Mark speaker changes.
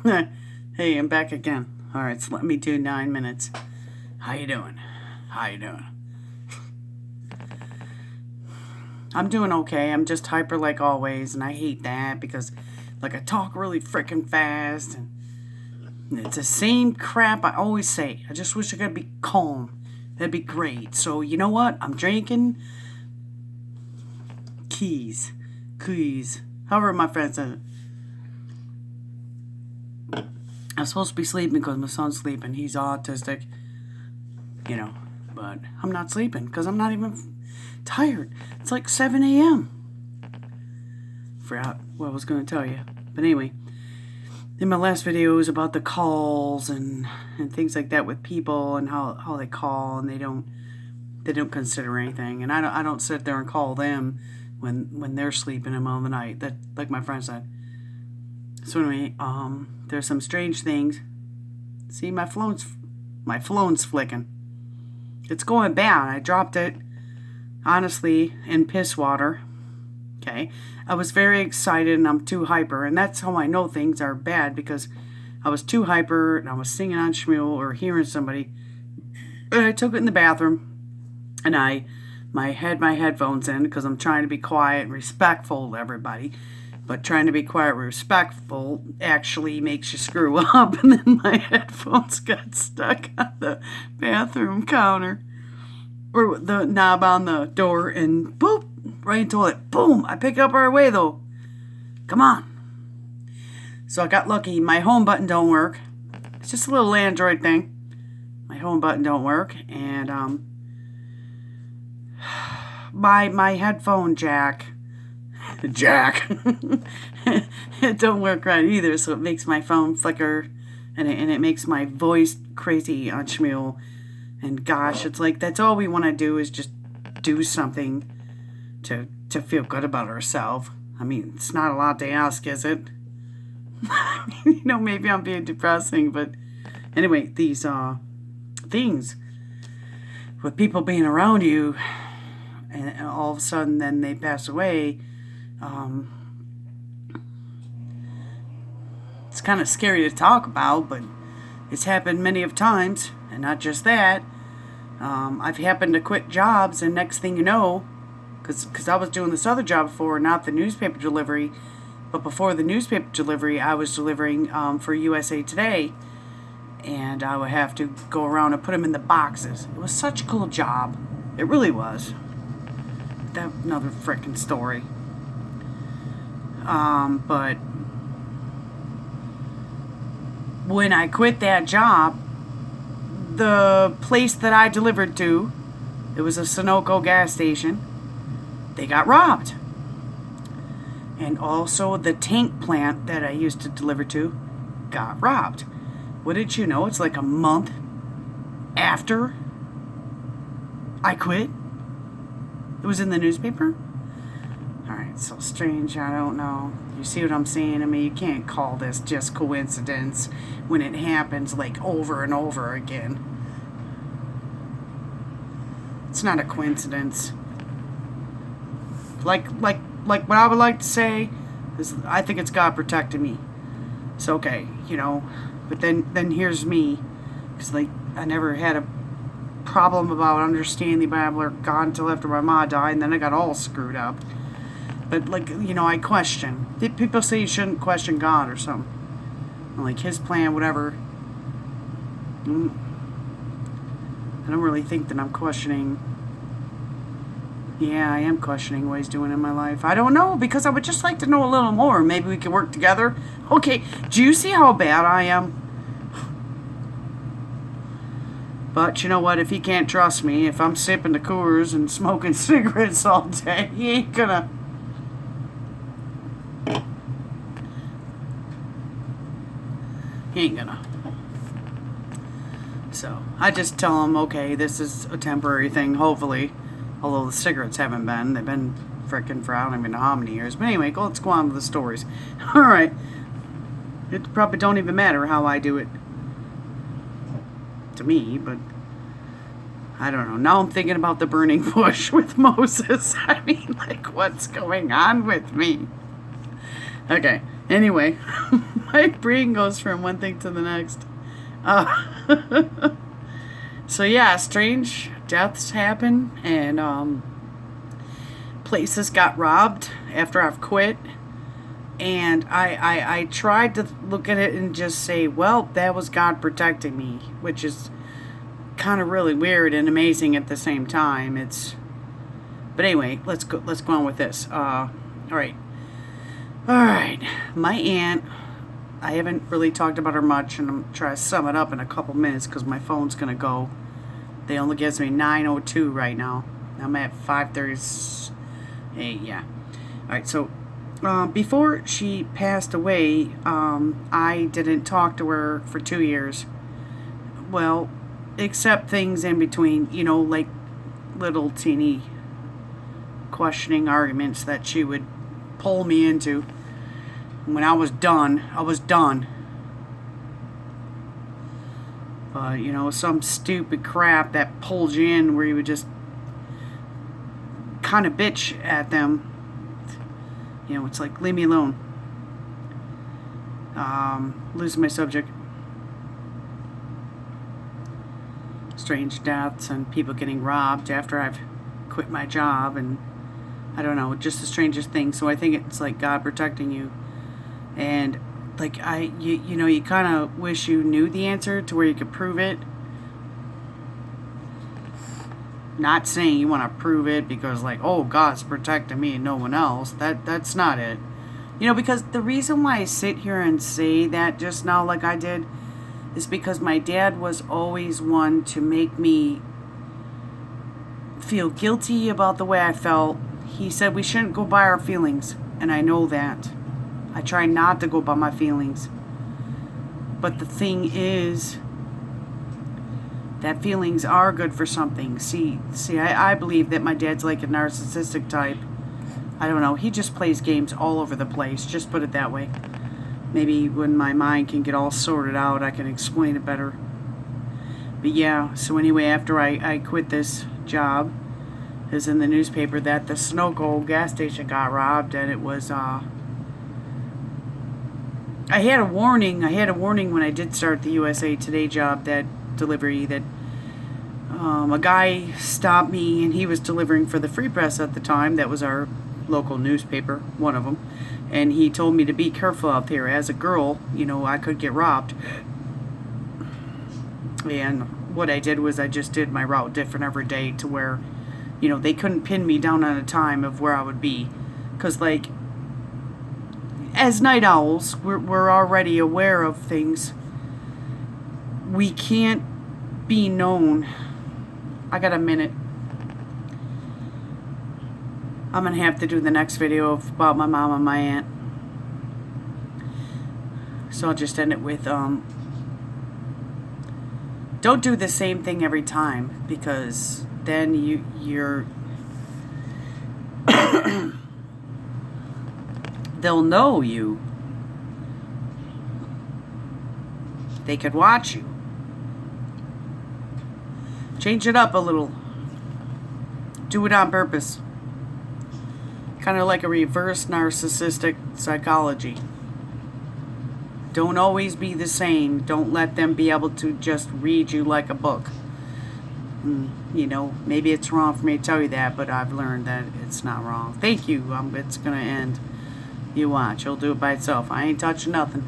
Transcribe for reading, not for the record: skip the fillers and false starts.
Speaker 1: Hey, I'm back again. Alright, so let me do 9 minutes. How you doing? How you doing? I'm doing okay. I'm just hyper like always, and I hate that because, like, I talk really freaking fast, and it's the same crap I always say. I just wish I could be calm. That'd be great. So, you know what? I'm drinking keys. However my friend said it. I'm supposed to be sleeping because my son's sleeping. He's autistic, but I'm not sleeping because I'm not even tired. It's like 7 a.m. Forgot what I was going to tell you. But anyway, in my last video was about the calls and things like that with people and how they call and they don't consider anything. And I don't sit there and call them when they're sleeping in the middle of the night. That, like my friend said. So anyway, there's some strange things. See, my phone's flicking. It's going bad. I dropped it, honestly, in piss water. Okay? I was very excited and I'm too hyper. And that's how I know things are bad, because I was too hyper and I was singing on Shmuel or hearing somebody. And I took it in the bathroom and I had my headphones in because I'm trying to be quiet and respectful to everybody. But trying to be quiet and respectful actually makes you screw up. And then my headphones got stuck on the bathroom counter. Or the knob on the door. And boop, right into it. Boom, I picked up our way though. Come on. So I got lucky. My home button don't work. It's just a little Android thing. My home button don't work. And my headphone jack, it don't work right either, so it makes my phone flicker and it makes my voice crazy on Shmuel. And gosh, it's like that's all we want to do is just do something to feel good about ourselves. I mean, it's not a lot to ask, is it? Maybe I'm being depressing, but anyway, these things with people being around you and all of a sudden then they pass away. It's kind of scary to talk about, but it's happened many of times. And not just that, I've happened to quit jobs, and next thing you know, because I was doing this other job before, not the newspaper delivery, but before the newspaper delivery, I was delivering for USA Today, and I would have to go around and put them in the boxes. It was such a cool job. It really was. That's another freaking story. But when I quit that job, the place that I delivered to, it was a Sunoco gas station, they got robbed. And also the tank plant that I used to deliver to got robbed. What did you know? It's like a month after I quit. It was in the newspaper. Alright, so strange, I don't know. You see what I'm saying? I mean, you can't call this just coincidence when it happens like over and over again. It's not a coincidence. Like what I would like to say is I think it's God protecting me. It's okay, but then here's me. Because I never had a problem about understanding the Bible or God until after my mom died, and then I got all screwed up. But I question. People say you shouldn't question God or something. Like his plan, whatever. I don't really think that I'm questioning. Yeah, I am questioning what he's doing in my life. I don't know, because I would just like to know a little more. Maybe we can work together. Okay, do you see how bad I am? But you know what? If he can't trust me, if I'm sipping the Coors and smoking cigarettes all day, he ain't gonna. So I just tell him, okay, this is a temporary thing, hopefully. Although the cigarettes haven't been. They've been frickin' for I don't even know how many years. But anyway, let's go on with the stories. Alright. It probably don't even matter how I do it. To me, but I don't know. Now I'm thinking about the burning bush with Moses. I mean, like, what's going on with me? Okay. Anyway, My brain goes from one thing to the next. So yeah, strange deaths happen, and places got robbed after I've quit. And I tried to look at it and just say, well, that was God protecting me, which is kind of really weird and amazing at the same time. But anyway, let's go on with this. All right. My aunt, I haven't really talked about her much, and I'm trying to sum it up in a couple minutes because my phone's gonna go. They only gives me 9:02 right now. I'm at 5:38. Yeah. All right. So before she passed away, I didn't talk to her for 2 years. Well, except things in between, like little teeny questioning arguments that she would pull me into. When I was done, I was done. But, some stupid crap that pulls you in where you would just kind of bitch at them. It's like, leave me alone. Losing my subject. Strange deaths and people getting robbed after I've quit my job, and I don't know, just the strangest thing. So I think it's like God protecting you, and like you kind of wish you knew the answer to where you could prove it. Not saying you want to prove it because like, oh, God's protecting me and no one else. That's not it. Because the reason why I sit here and say that just now like I did is because my dad was always one to make me feel guilty about the way I felt. He said we shouldn't go by our feelings, and I know that. I try not to go by my feelings. But the thing is that feelings are good for something. See, I believe that my dad's like a narcissistic type. I don't know. He just plays games all over the place. Just put it that way. Maybe when my mind can get all sorted out, I can explain it better. But yeah, so anyway, after I quit this job, it was in the newspaper that the Sunoco gas station got robbed, and it was, I had a warning. When I did start the USA Today job, that delivery, that a guy stopped me, and he was delivering for the Free Press at the time. That was our local newspaper, one of them. And he told me to be careful out there. As a girl, I could get robbed. And what I did was I just did my route different every day to where, they couldn't pin me down on a time of where I would be. Because, like, as night owls, we're already aware of things. We can't be known. I got a minute. I'm going to have to do the next video about my mom and my aunt. So I'll just end it with, don't do the same thing every time, because then you're they'll know you. They could watch you. Change it up a little. Do it on purpose. Kind of like a reverse narcissistic psychology. Don't always be the same. Don't let them be able to just read you like a book. Maybe it's wrong for me to tell you that, but I've learned that it's not wrong. Thank you. It's going to end. You watch. It'll do it by itself. I ain't touching nothing.